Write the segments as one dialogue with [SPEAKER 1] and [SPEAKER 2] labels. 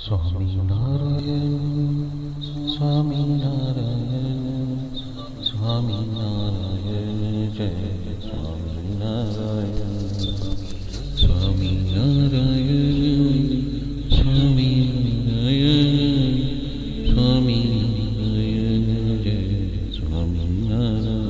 [SPEAKER 1] સ્વામિનારાયણ સ્વામિનારાયણ સ્વામિનારાયણ જય સ્વામિનારાયણ સ્વામિનારાયણ સ્વામિનારાયણ સ્વામિનારાયણ જય સ્વામિનારાયણ સ્વામિનારાયણ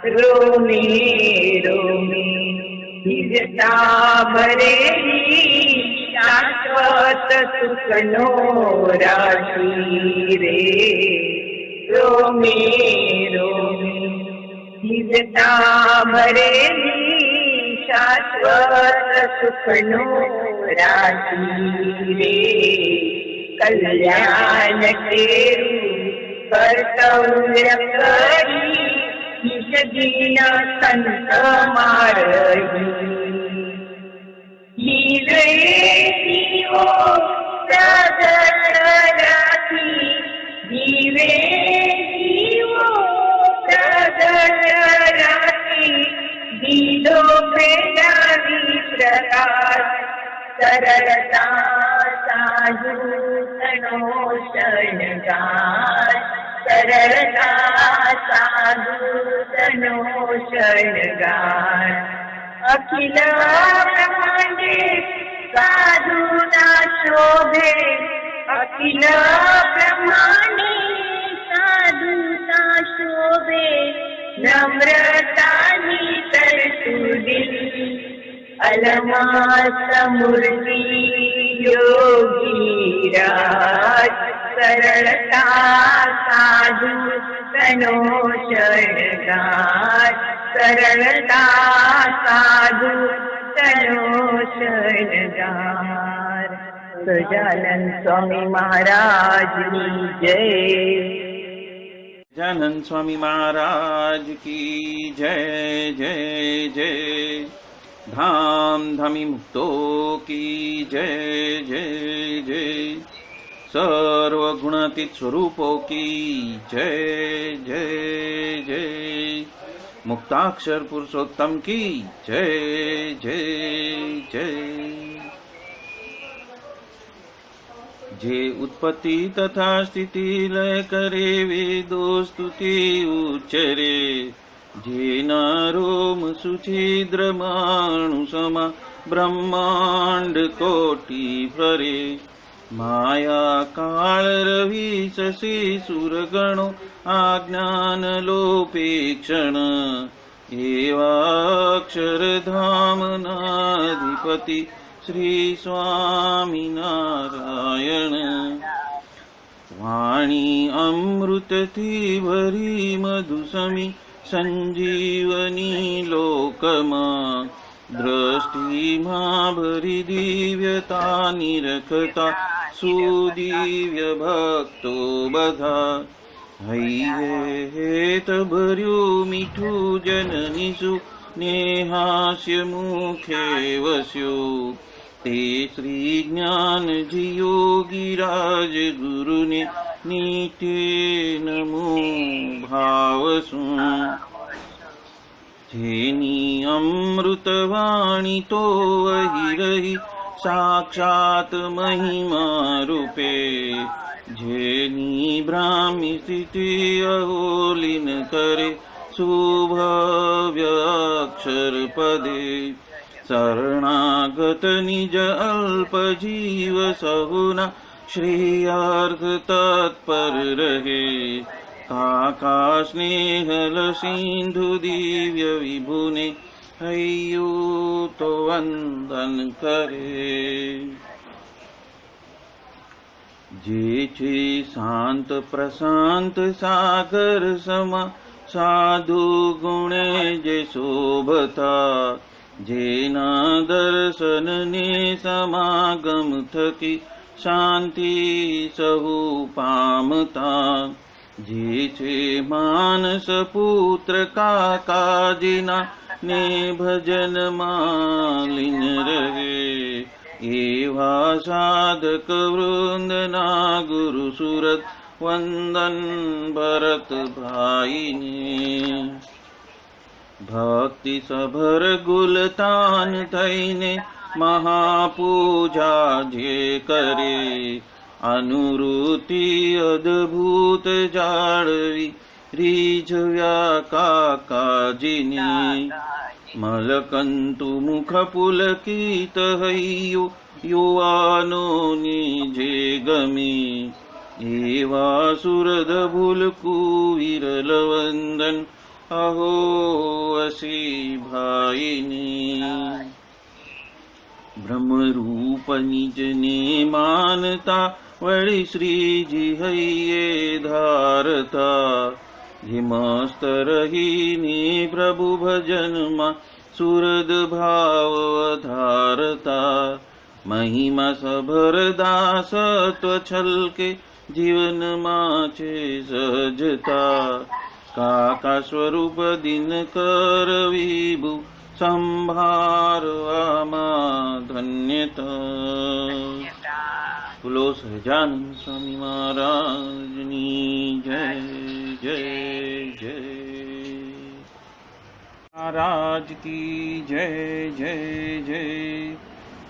[SPEAKER 2] रोमी रोमी दिव्यता भरेली शाश्वत શાશ્વત સુખનો રાશી રે રોમે રોમે જીવતા ભરેલી શાશ્વત સુખનો રાશી રે કલ્યાણ કેરું કર્તવ્ય કરી નિષદીના સંત મારહી જીવે જીવો પ્રગટ રાખી જીવે જીવો પ્રગટ રાખી દીધો ફેલાવી પ્રકાશ સરળતા સાધુ તનો શણગાર સરળતા સાધુ તનો શણગાર અખિલ બ્રહ્માંડે સાધુના શોભે અખિલ બ્રહ્માંડે સાધુના શોભે નમ્રતાની તરસુદી અલમા સમૃદ્ધિ યોગી રાજ સરળતા સાધુ તનો શણગાર સરળતા સાધુ તનો શણગાર સજાનંદ સ્વામી મહારાજની જય
[SPEAKER 3] સજાનંદ સ્વામી મહારાજ કી જય જય જય धाम धामी मुक्तो की जय जय जय सर्वगुणातीत स्वरूपों की जय जय जय मुक्ताक्षर पुरुषोत्तम की जय जय जय जे उत्पत्ति तथा स्थिति लय करे वेदो स्तुति उच्चरे जेना रोम सुछिद्रमाणु समा ब्रह्मांड कोटि फरे माया काल रवि शशि सुरगणो आज्ञान लोपेक्षण एवाक्षरधामनाधिपति श्री स्वामी नारायण वाणी अमृत थी भरी मधुसमी संजीवनी लोकमा दृष्टि मां भरी दिव्यता निरखता सुदिव्य भक्तो बधा हૈયે હેત ભર્યું મીઠું જનનીસુ નેહાસ્ય મુખે વસ્યો તે શ્રી જ્ઞાનજી યોગી રાજ ગુરુને નિત્ય નમો ભાવસું જેની અમૃતવાણી તો વહી રહી સાક્ષાત મહિમા રૂપે જેની બ્રાહ્મી સ્થિતિ અહોલીન કરે શુભવ્ય અક્ષર પદે શરણાગત નિજ અલ્પ જીવ સહુના શ્રેયાર્થ તત્પર રહે કાકા સ્નેહલ સિંધુ દિવ્ય વિભુને હૈયું તો વંદન કરે જે છે શાંત પ્રશાંત સાગર સમા સાધુ ગુણે જે શોભતા જેના દર્શનને સમાગમ થકી શાંતિ સહુ પામતા જે છે માનસ પુત્ર કાકાજીના ને ભજન માલિન રહે એવા સાધક વૃંદના ગુરુ સુરત વંદન ભરત ભાઈને ભક્તિ સભર ગુલતાન થઈને મહાપૂજા જે કરે અનુરૂતિ અદભૂત જાળવી રીઝવ્યા કાકાજીની મલકંતુ મુખ પુલકિત હૈયું યુવાનોની જે ગમી એવા સુરદ ભૂલકું વિરલ વંદન અહો અસી ભાઈની ब्रह्म रूप निज ने मानता, वड़ी श्री जी हइये धारता। ये मस्त रही ने प्रभु भजन मा, सुरद भाव धारता। महिमा सभर दासत्व छल के, जीवन माचे सहजता। काका स्वरूप दिन कर विभु, संभार आमा धन्यता। बोलो सहजानंद स्वामी महाराजनी जय जय जय। महाराज की जय जय जय।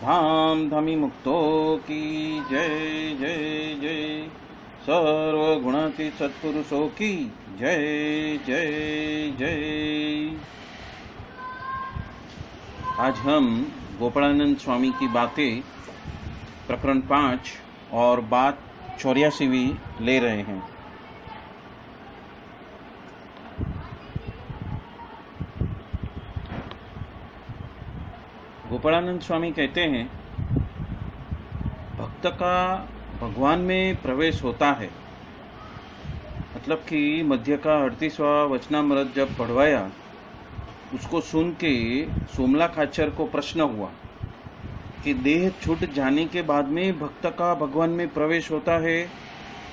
[SPEAKER 3] धाम धमी मुक्तो की जय जय जय। सर्व गुणातीत सत्पुरुषों की जय जय जय। आज हम गोपालानंद स्वामी की बातें प्रकरण 5 और बात 84वीं ले रहे हैं। गोपालानंद स्वामी कहते हैं, भक्त का भगवान में प्रवेश होता है। मतलब कि मध्य का 38वां वचनामृत जब पढ़वाया, उसको सुन के सोमलाखाचर को प्रश्न हुआ कि देह छूट जाने के बाद में भक्त का भगवान में प्रवेश होता है,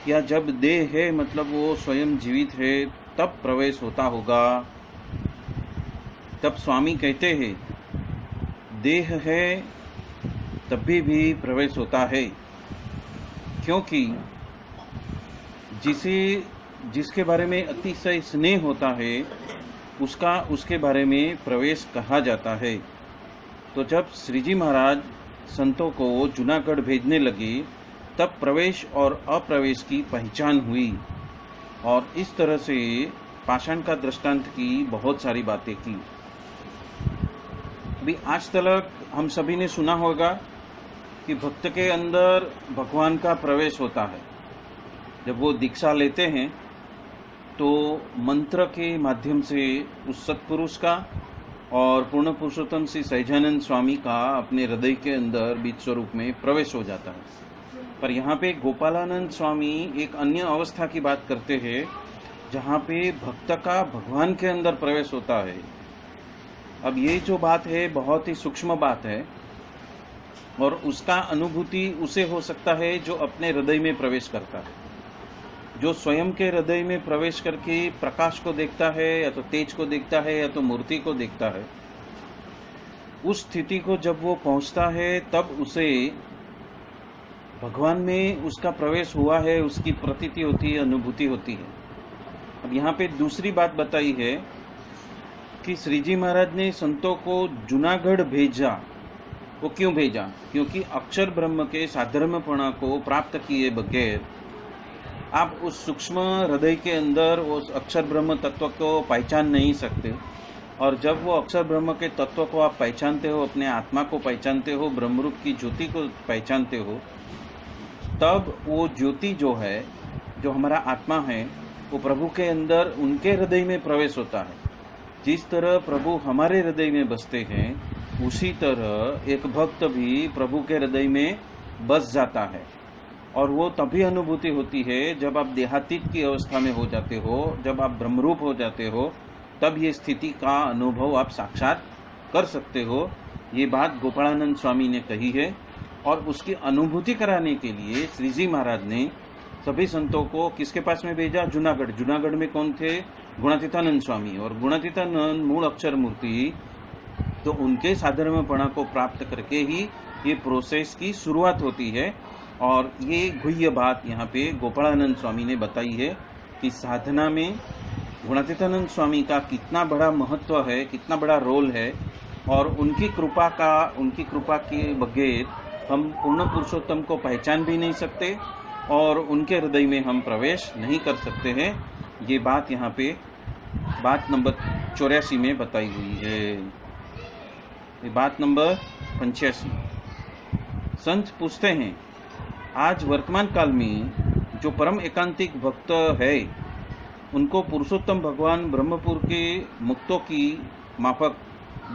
[SPEAKER 3] या जब देह है मतलब वो स्वयं जीवित है तब प्रवेश होता होगा। तब स्वामी कहते हैं, देह है तभी भी प्रवेश होता है, क्योंकि जिसके बारे में अतिशय स्नेह होता है उसके बारे में प्रवेश कहा जाता है। तो जब श्रीजी महाराज संतों को जूनागढ़ भेजने लगे, तब प्रवेश और अप्रवेश की पहचान हुई, और इस तरह से पाषाण का दृष्टांत की बहुत सारी बातें की। अभी आज तक हम सभी ने सुना होगा कि भक्त के अंदर भगवान का प्रवेश होता है। जब वो दीक्षा लेते हैं तो मंत्र के माध्यम से उस सत्पुरुष का और पूर्ण पुरुषोत्तम श्री सहजानंद स्वामी का अपने हृदय के अंदर बीज स्वरूप में प्रवेश हो जाता है। पर यहाँ पे गोपालानंद स्वामी एक अन्य अवस्था की बात करते हैं, जहाँ पे भक्त का भगवान के अंदर प्रवेश होता है। अब ये जो बात है बहुत ही सूक्ष्म बात है, और उसका अनुभूति उसे हो सकता है जो अपने हृदय में प्रवेश करता है, जो स्वयं के हृदय में प्रवेश करके प्रकाश को देखता है, या तो तेज को देखता है, या तो मूर्ति को देखता है। उस स्थिति को जब वो पहुंचता है, तब उसे भगवान में उसका प्रवेश हुआ है, उसकी प्रतीति होती है, अनुभूति होती है। अब यहाँ पे दूसरी बात बताई है कि श्रीजी महाराज ने संतों को जूनागढ़ भेजा। वो क्यों भेजा? क्योंकि अक्षर ब्रह्म के साधर्मपणा को प्राप्त किए बगैर आप उस सूक्ष्म हृदय के अंदर उस अक्षर ब्रह्म तत्व को पहचान नहीं सकते। और जब वो अक्षर ब्रह्म के तत्व को आप पहचानते हो, अपने आत्मा को पहचानते हो, ब्रह्मरूप की ज्योति को पहचानते हो, तब वो ज्योति जो है, जो हमारा आत्मा है, वो प्रभु के अंदर उनके हृदय में प्रवेश होता है। जिस तरह प्रभु हमारे हृदय में बसते हैं, उसी तरह एक भक्त भी प्रभु के हृदय में बस जाता है। और वो तभी अनुभूति होती है जब आप देहातीत की अवस्था में हो जाते हो, जब आप ब्रह्मरूप हो जाते हो, तब ये स्थिति का अनुभव आप साक्षात कर सकते हो। ये बात गोपालानंद स्वामी ने कही है, और उसकी अनुभूति कराने के लिए श्रीजी महाराज ने सभी संतों को किसके पास में भेजा? जूनागढ़। जूनागढ़ में कौन थे? गुणातीतानंद स्वामी। और गुणातीतानंद मूल अक्षर मूर्ति, तो उनके साधर्मपणा को प्राप्त करके ही ये प्रोसेस की शुरुआत होती है। और ये गुह्य बात यहाँ पे गोपालानंद स्वामी ने बताई है कि साधना में गुणातीतानंद स्वामी का कितना बड़ा महत्व है, कितना बड़ा रोल है, और उनकी कृपा के बगैर हम पूर्ण पुरुषोत्तम को पहचान भी नहीं सकते, और उनके हृदय में हम प्रवेश नहीं कर सकते हैं। ये बात यहाँ पे बात नंबर 84 में बताई हुई है। ये बात नंबर 85। संत पूछते हैं, आज वर्तमान काल में जो परम एकांतिक भक्त है, उनको पुरुषोत्तम भगवान ब्रह्मपुर के मुक्तों की माफक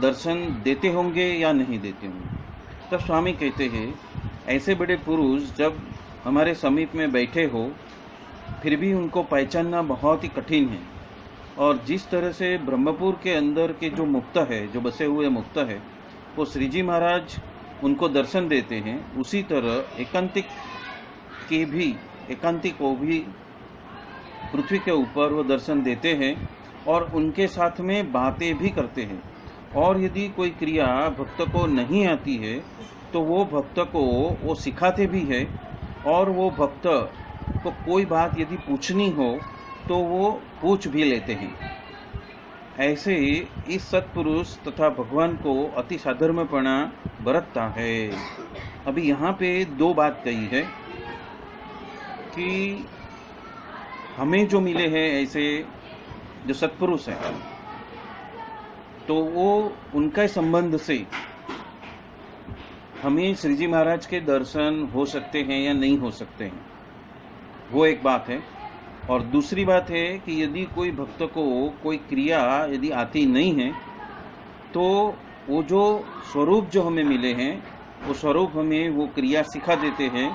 [SPEAKER 3] दर्शन देते होंगे या नहीं देते होंगे? तब स्वामी कहते हैं ऐसे बड़े पुरुष जब हमारे समीप में बैठे हो फिर भी उनको पहचानना बहुत ही कठिन है। और जिस तरह से ब्रह्मपुर के अंदर के जो मुक्त है, जो बसे हुए मुक्त है, वो श्री जी महाराज उनको दर्शन देते हैं, उसी तरह एकांतिक को भी पृथ्वी के ऊपर वो दर्शन देते हैं और उनके साथ में बातें भी करते हैं। और यदि कोई क्रिया भक्त को नहीं आती है तो वो भक्त को वो सिखाते भी है, और वो भक्त को कोई बात यदि पूछनी हो तो वो पूछ भी लेते हैं। ऐसे इस सत्पुरुष तथा भगवान को अति साधर्मपणा बरतता है। अभी यहाँ पे दो बात कही है कि हमें जो मिले हैं ऐसे जो सत्पुरुष हैं, तो वो उनके संबंध से हमें श्री जी महाराज के दर्शन हो सकते हैं या नहीं हो सकते हैं, वो एक बात है। और दूसरी बात है कि यदि कोई भक्त को कोई क्रिया यदि आती नहीं है तो वो जो स्वरूप जो हमें मिले हैं वो स्वरूप हमें वो क्रिया सिखा देते हैं।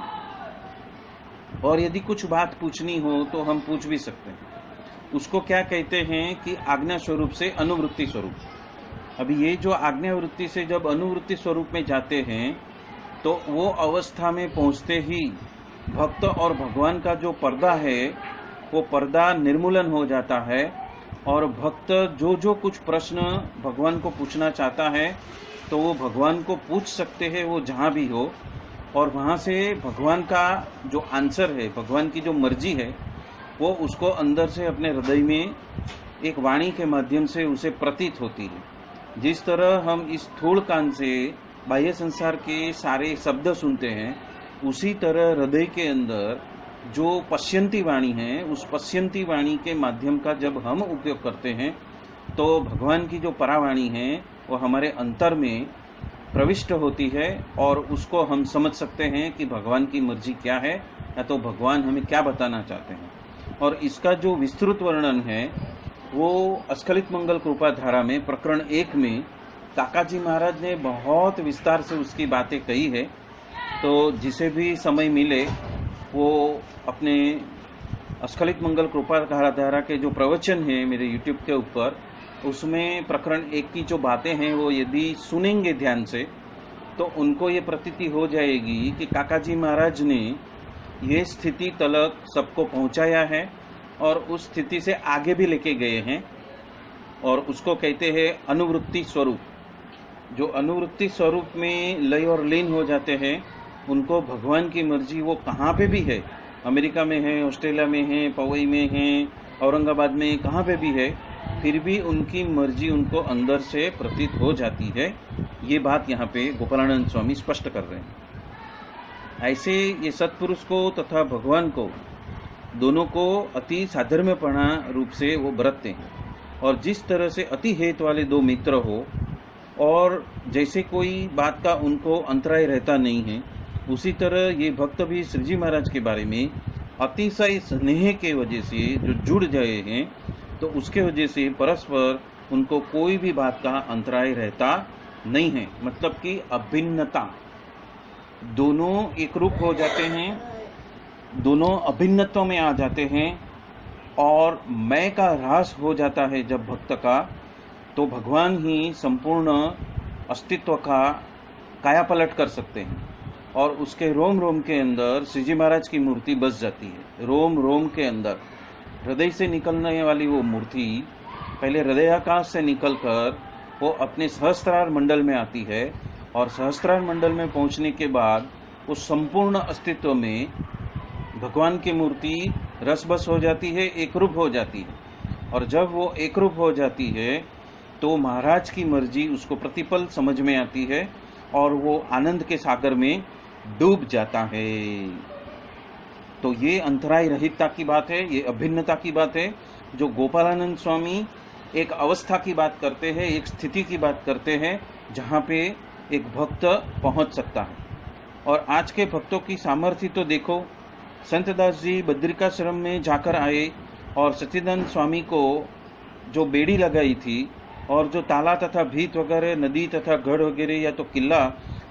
[SPEAKER 3] और यदि कुछ बात पूछनी हो तो हम पूछ भी सकते हैं। उसको क्या कहते हैं कि आज्ञा स्वरूप से अनुवृत्ति स्वरूप। अभी ये जो आज्ञा वृत्ति से जब अनुवृत्ति स्वरूप में जाते हैं तो वो अवस्था में पहुंचते ही भक्त और भगवान का जो पर्दा है वो पर्दा निर्मूलन हो जाता है, और भक्त जो जो कुछ प्रश्न भगवान को पूछना चाहता है तो वो भगवान को पूछ सकते हैं, वो जहाँ भी हो। और वहाँ से भगवान का जो आंसर है, भगवान की जो मर्जी है, वो उसको अंदर से अपने हृदय में एक वाणी के माध्यम से उसे प्रतीत होती है। जिस तरह हम इस स्थूल कान से बाह्य संसार के सारे शब्द सुनते हैं, उसी तरह हृदय के अंदर जो पश्यंती वाणी है, उस पश्यंती वाणी के माध्यम का जब हम उपयोग करते हैं तो भगवान की जो परावाणी है वो हमारे अंतर में प्रविष्ट होती है, और उसको हम समझ सकते हैं कि भगवान की मर्जी क्या है या तो भगवान हमें क्या बताना चाहते हैं। और इसका जो विस्तृत वर्णन है वो अस्खलित मंगल कृपा धारा में प्रकरण 1 में काकाजी महाराज ने बहुत विस्तार से उसकी बातें कही है। तो जिसे भी समय मिले वो अपने अस्खलित मंगल कृपा धारा के जो प्रवचन है मेरे YouTube के ऊपर, उसमें प्रकरण 1 की जो बातें हैं वो यदि सुनेंगे ध्यान से तो उनको ये प्रतीति हो जाएगी कि काकाजी महाराज ने ये स्थिति तलक सबको पहुंचाया है और उस स्थिति से आगे भी लेके गए हैं। और उसको कहते हैं अनुवृत्ति स्वरूप। जो अनुवृत्ति स्वरूप में लय और लीन हो जाते हैं उनको भगवान की मर्जी वो कहाँ पे भी है, अमेरिका में है, ऑस्ट्रेलिया में है, पवई में है, औरंगाबाद में, कहाँ पे भी है, फिर भी उनकी मर्जी उनको अंदर से प्रतीत हो जाती है। ये बात यहाँ पे गोपालानंद स्वामी स्पष्ट कर रहे हैं। ऐसे ये सत्पुरुष को तथा भगवान को दोनों को अति साधर्म्यपणा रूप से वो बरतते हैं। और जिस तरह से अति हेत वाले दो मित्र हो और जैसे कोई बात का उनको अंतराय रहता नहीं है, उसी तरह ये भक्त भी श्री जी महाराज के बारे में अतिशय स्नेह के वजह से जो जुड़ गए हैं, तो उसके वजह से परस्पर उनको कोई भी बात का अंतराय रहता नहीं है। मतलब कि अभिन्नता, दोनों एक रूप हो जाते हैं, दोनों अभिन्नत्व में आ जाते हैं, और मैं का ह्रास हो जाता है जब भक्त का, तो भगवान ही संपूर्ण अस्तित्व का कायापलट कर सकते हैं। और उसके रोम रोम के अंदर श्री जी महाराज की मूर्ति बस जाती है। रोम रोम के अंदर हृदय से निकलने वाली वो मूर्ति पहले हृदयाकाश से निकलकर वो अपने सहस्त्रार मंडल में आती है, और सहस्त्रार मंडल में पहुंचने के बाद उस संपूर्ण अस्तित्व में भगवान की मूर्ति रसबस हो जाती है, एक रूप हो जाती है। और जब वो एक रूप हो जाती है तो महाराज की मर्जी उसको प्रतिपल समझ में आती है और वो आनंद के सागर में डूब जाता है। तो ये अंतराय रहितता की बात है, ये अभिन्नता की बात है, जो गोपालानंद स्वामी एक अवस्था की बात करते हैं, एक स्थिति की बात करते हैं जहाँ पे एक भक्त पहुँच सकता है। और आज के भक्तों की सामर्थ्य तो देखो, संतदास जी बद्रिकाश्रम में जाकर आए और सच्चिदानंद स्वामी को जो बेड़ी लगाई थी और जो ताला तथा भीत वगैरह, नदी तथा गढ़ वगैरह या तो किला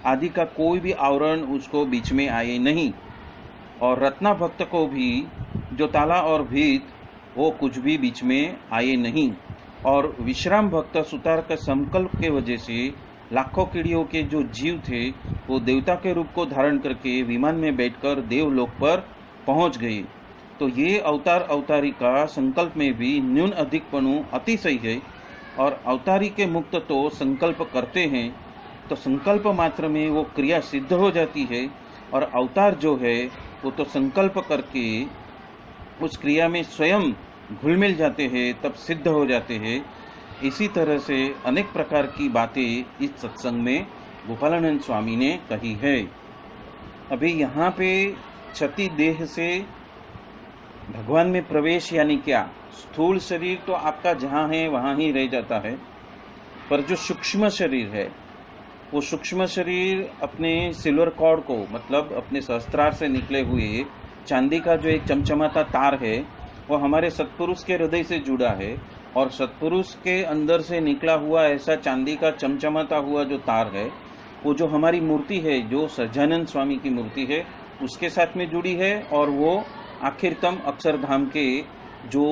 [SPEAKER 3] आदि का कोई भी आवरण उसको बीच में आए नहीं। और रत्ना भक्त को भी जो ताला और भीत वो कुछ भी बीच में आए नहीं। और विश्राम भक्त सुतार का संकल्प के वजह से लाखों कीड़ियों के जो जीव थे वो देवता के रूप को धारण करके विमान में बैठकर देवलोक पर पहुंच गए। तो ये अवतार अवतारी का संकल्प में भी न्यून अधिकपणु अतिशय है। और अवतारी के मुक्त तो संकल्प करते हैं तो संकल्प मात्र में वो क्रिया सिद्ध हो जाती है, और अवतार जो है वो तो संकल्प करके उस क्रिया में स्वयं घुल मिल जाते हैं, तब सिद्ध हो जाते हैं। इसी तरह से अनेक प्रकार की बातें इस सत्संग में गोपालानंद स्वामी ने कही है। अभी यहाँ पे क्षति देह से भगवान में प्रवेश यानी क्या, स्थूल शरीर तो आपका जहाँ है वहाँ ही रह जाता है, पर जो सूक्ष्म शरीर है वो सूक्ष्म शरीर अपने सिल्वर कॉर्ड को, मतलब अपने सहस्त्रार से निकले हुए चांदी का जो एक चमचमाता तार है वो हमारे सत्पुरुष के हृदय से जुड़ा है। और सत्पुरुष के अंदर से निकला हुआ ऐसा चांदी का चमचमाता हुआ जो तार है वो जो हमारी मूर्ति है, जो सज्जानंद स्वामी की मूर्ति है, उसके साथ में जुड़ी है। और वो आखिरतम अक्षरधाम के जो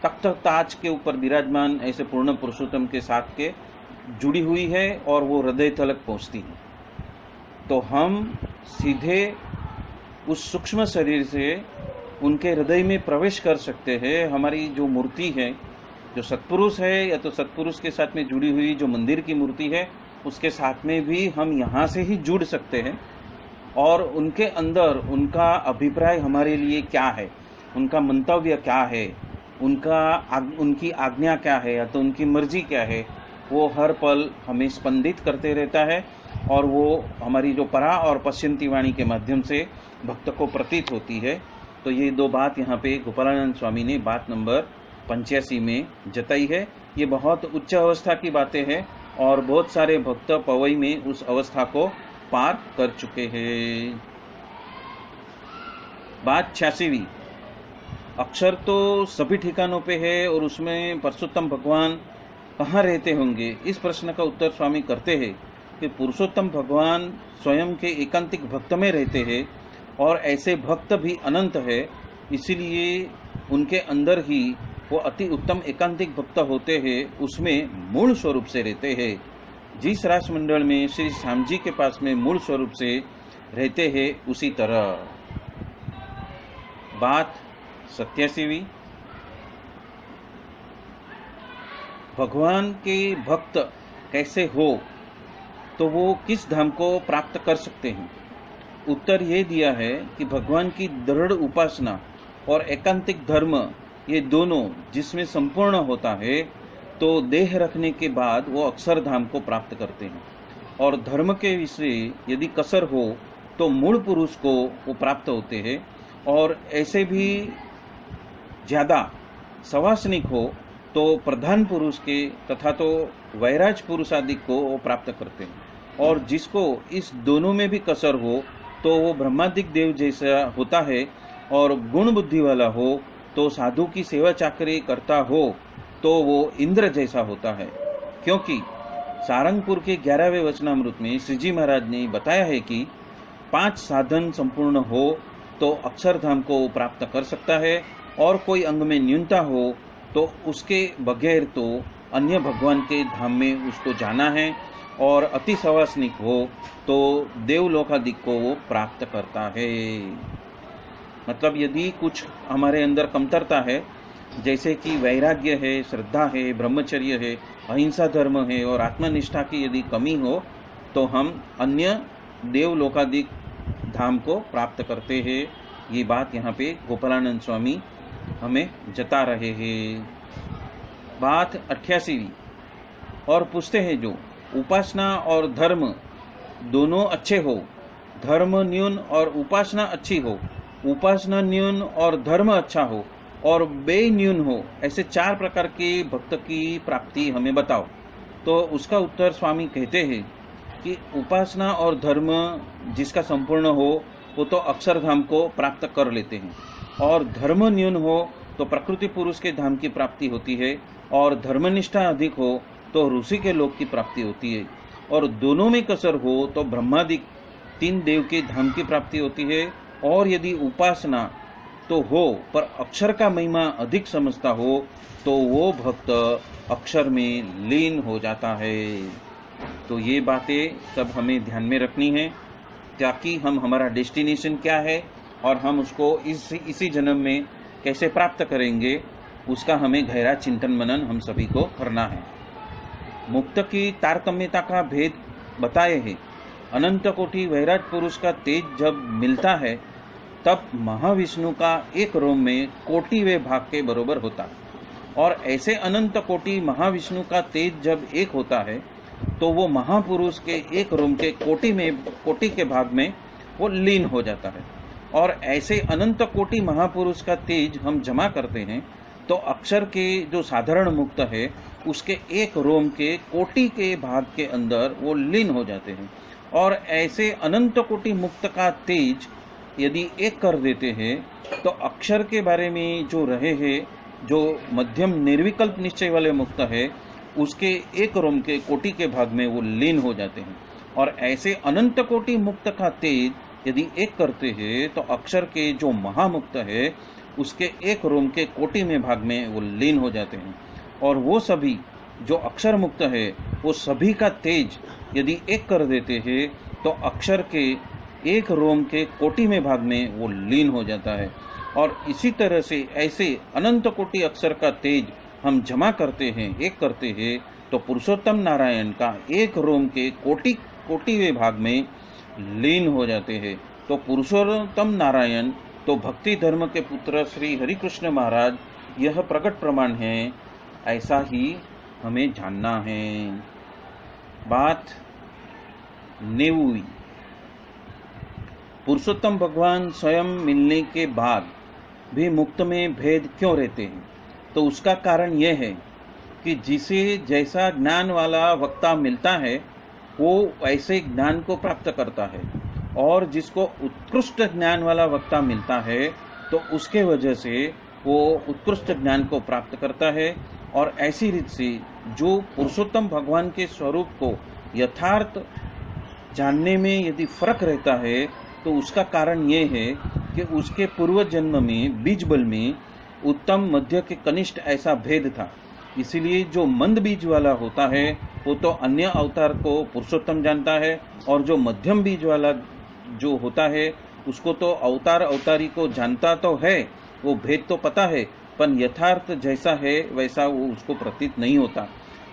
[SPEAKER 3] तख्त ताज के ऊपर विराजमान ऐसे पूर्ण पुरुषोत्तम के साथ के जुड़ी हुई है, और वो हृदय तलक पहुंचती है। तो हम सीधे उस सूक्ष्म शरीर से उनके हृदय में प्रवेश कर सकते हैं। हमारी जो मूर्ति है, जो सत्पुरुष है या तो सत्पुरुष के साथ में जुड़ी हुई जो मंदिर की मूर्ति है, उसके साथ में भी हम यहाँ से ही जुड़ सकते हैं। और उनके अंदर उनका अभिप्राय हमारे लिए क्या है, उनका मंतव्य क्या है, उनकी आज्ञा क्या है या तो उनकी मर्जी क्या है, वो हर पल हमें स्पंदित करते रहता है। और वो हमारी जो परा और पश्चिंती वाणी के माध्यम से भक्त को प्रतीत होती है। तो ये दो बात यहाँ पे गोपालानंद स्वामी ने बात नंबर 85 में जताई है। ये बहुत उच्च अवस्था की बातें हैं, और बहुत सारे भक्त पवई में उस अवस्था को पार कर चुके हैं। बात 86वीं, अक्षर तो सभी ठिकानों पे है, और उसमें पुरुषोत्तम भगवान कहाँ रहते होंगे, इस प्रश्न का उत्तर स्वामी करते हैं कि पुरुषोत्तम भगवान स्वयं के एकांतिक भक्त में रहते हैं, और ऐसे भक्त भी अनंत है। इसीलिए उनके अंदर ही वो अति उत्तम एकांतिक भक्त होते हैं, उसमें मूल स्वरूप से रहते हैं। जिस रास मंडल में श्री श्याम जी के पास में मूल स्वरूप से रहते हैं, उसी तरह। बात 87वीं, भगवान के भक्त कैसे हो तो वो किस धाम को प्राप्त कर सकते हैं। उत्तर ये दिया है कि भगवान की दृढ़ उपासना और एकांतिक धर्म, ये दोनों जिसमें संपूर्ण होता है, तो देह रखने के बाद वो अक्षरधाम को प्राप्त करते हैं। और धर्म के विषय यदि कसर हो तो मूल पुरुष को वो प्राप्त होते हैं, और ऐसे भी ज्यादा सवासनिक हो तो प्रधान पुरुष के तथा तो वैराज पुरुष आदि को वो प्राप्त करते हैं। और जिसको इस दोनों में भी कसर हो तो वो ब्रह्मादिक देव जैसा होता है, और गुण बुद्धि वाला हो तो साधु की सेवा चाकरी करता हो तो वो इंद्र जैसा होता है। क्योंकि सारंगपुर के 11वें वचनामृत में श्री जी महाराज ने बताया है कि 5 साधन संपूर्ण हो तो अक्षरधाम को प्राप्त कर सकता है, और कोई अंग में न्यूनता हो तो उसके बगैर तो अन्य भगवान के धाम में उसको जाना है, और अति सवासनिक हो तो देवलोकादिक को वो प्राप्त करता है। मतलब यदि कुछ हमारे अंदर कमतरता है, जैसे कि वैराग्य है, श्रद्धा है, ब्रह्मचर्य है, अहिंसा धर्म है और आत्मनिष्ठा की यदि कमी हो, तो हम अन्य देवलोकादिक धाम को प्राप्त करते हैं। ये बात यहाँ पे गोपालानंद स्वामी हमें जता रहे हैं। बात 88वीं, और पूछते हैं जो उपासना और धर्म दोनों अच्छे हो, धर्म न्यून और उपासना अच्छी हो, उपासना न्यून और धर्म अच्छा हो, और बेन्यून हो, ऐसे 4 प्रकार के भक्त की प्राप्ति हमें बताओ। तो उसका उत्तर स्वामी कहते हैं कि उपासना और धर्म जिसका संपूर्ण हो वो तो अक्षरधाम को प्राप्त कर लेते हैं, और धर्म न्यून हो तो प्रकृति पुरुष के धाम की प्राप्ति होती है, और धर्मनिष्ठा अधिक हो तो ऋषि के लोक की प्राप्ति होती है। और दोनों में कसर हो तो ब्रह्मादि 3 देव के धाम की प्राप्ति होती है। और यदि उपासना तो हो पर अक्षर का महिमा अधिक समझता हो तो वो भक्त अक्षर में लीन हो जाता है। तो ये बातें सब हमें ध्यान में रखनी है ताकि हमारा डेस्टिनेशन क्या है और हम उसको इसी जन्म में कैसे प्राप्त करेंगे, उसका हमें गहरा चिंतन मनन हम सभी को करना है। मुक्त की तारतम्यता का भेद बताए है। अनंत कोटि वैराट पुरुष का तेज जब मिलता है तब महाविष्णु का एक रोम में कोटिवें भाग के बरोबर होता, और ऐसे अनंत कोटि महाविष्णु का तेज जब एक होता है तो वो महापुरुष के एक रोम के कोटि के भाग में वो लीन हो जाता है। और ऐसे अनंत कोटि महापुरुष का तेज हम जमा करते हैं तो अक्षर के जो साधारण मुक्त है उसके एक रोम के कोटि के भाग के अंदर वो लीन हो जाते हैं। और ऐसे अनंत कोटि मुक्त का तेज यदि एक कर देते हैं तो अक्षर के बारे में जो रहे हैं, जो मध्यम निर्विकल्प निश्चय वाले मुक्त है, उसके एक रोम के कोटि के भाग में वो लीन हो जाते हैं। और ऐसे अनंत कोटि मुक्त का तेज यदि एक करते हैं तो अक्षर के जो महामुक्त है उसके एक रोम के कोटि में भाग में वो लीन हो जाते हैं। और वो सभी जो अक्षर मुक्त है वो सभी का तेज यदि एक कर देते हैं तो अक्षर के एक रोम के कोटि में भाग में वो लीन हो जाता है। और इसी तरह से ऐसे अनंत कोटि अक्षर का तेज हम जमा करते हैं, एक करते हैं, तो पुरुषोत्तम नारायण का एक रोम के कोटिवें भाग में लीन हो जाते हैं। तो पुरुषोत्तम नारायण तो भक्ति धर्म के पुत्र श्री हरिकृष्ण महाराज यह प्रकट प्रमाण है, ऐसा ही हमें जानना है। बात 90। पुरुषोत्तम भगवान स्वयं मिलने के बाद भी मुक्त में भेद क्यों रहते हैं? तो उसका कारण यह है कि जिसे जैसा ज्ञान वाला वक्ता मिलता है वो ऐसे ज्ञान को प्राप्त करता है, और जिसको उत्कृष्ट ज्ञान वाला वक्ता मिलता है तो उसके वजह से वो उत्कृष्ट ज्ञान को प्राप्त करता है। और ऐसी रीत से जो पुरुषोत्तम भगवान के स्वरूप को यथार्थ जानने में यदि फर्क रहता है तो उसका कारण ये है कि उसके पूर्व जन्म में बीज बल में उत्तम मध्य के कनिष्ठ ऐसा भेद था। इसीलिए जो मंद बीज वाला होता है वो तो अन्य अवतार को पुरुषोत्तम जानता है, और जो मध्यम बीज वाला जो होता है उसको तो अवतार अवतारी को जानता तो है, वो भेद तो पता है, पर यथार्थ जैसा है वैसा वो उसको प्रतीत नहीं होता,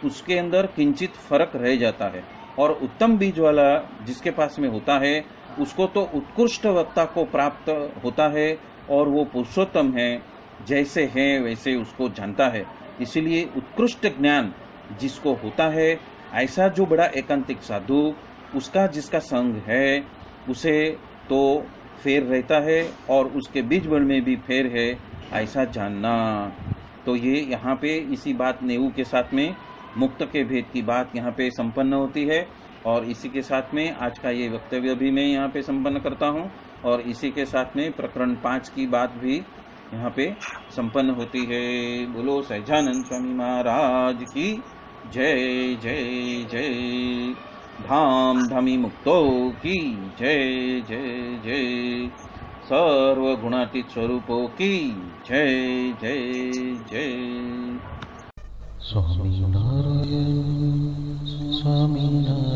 [SPEAKER 3] उसके अंदर किंचित फर्क रह जाता है। और उत्तम बीज वाला जिसके पास में होता है उसको तो उत्कृष्ट वक्ता को प्राप्त होता है, और वो पुरुषोत्तम है, जैसे है वैसे उसको जानता है। इसीलिए उत्कृष्ट ज्ञान जिसको होता है, ऐसा जो बड़ा एकांतिक साधु उसका जिसका संग है उसे तो फेर रहता है और उसके बीज बल में भी फेर है, ऐसा जानना। तो ये यहाँ पे इसी बात नेऊ के साथ में मुक्त के भेद की बात यहाँ पे संपन्न होती है, और इसी के साथ में आज का ये वक्तव्य भी मैं यहाँ पे संपन्न करता हूँ, और इसी के साथ में प्रकरण 5 की बात भी यहाँ पे संपन्न होती है। बोलो सहजानंद स्वामी महाराज की जय जय जय। धाम धामी मुक्तो की जय जय जय। सर्व गुणातीत स्वरूपों की जय जय जय।
[SPEAKER 1] स्वामी नारायण स्वामी नारायण।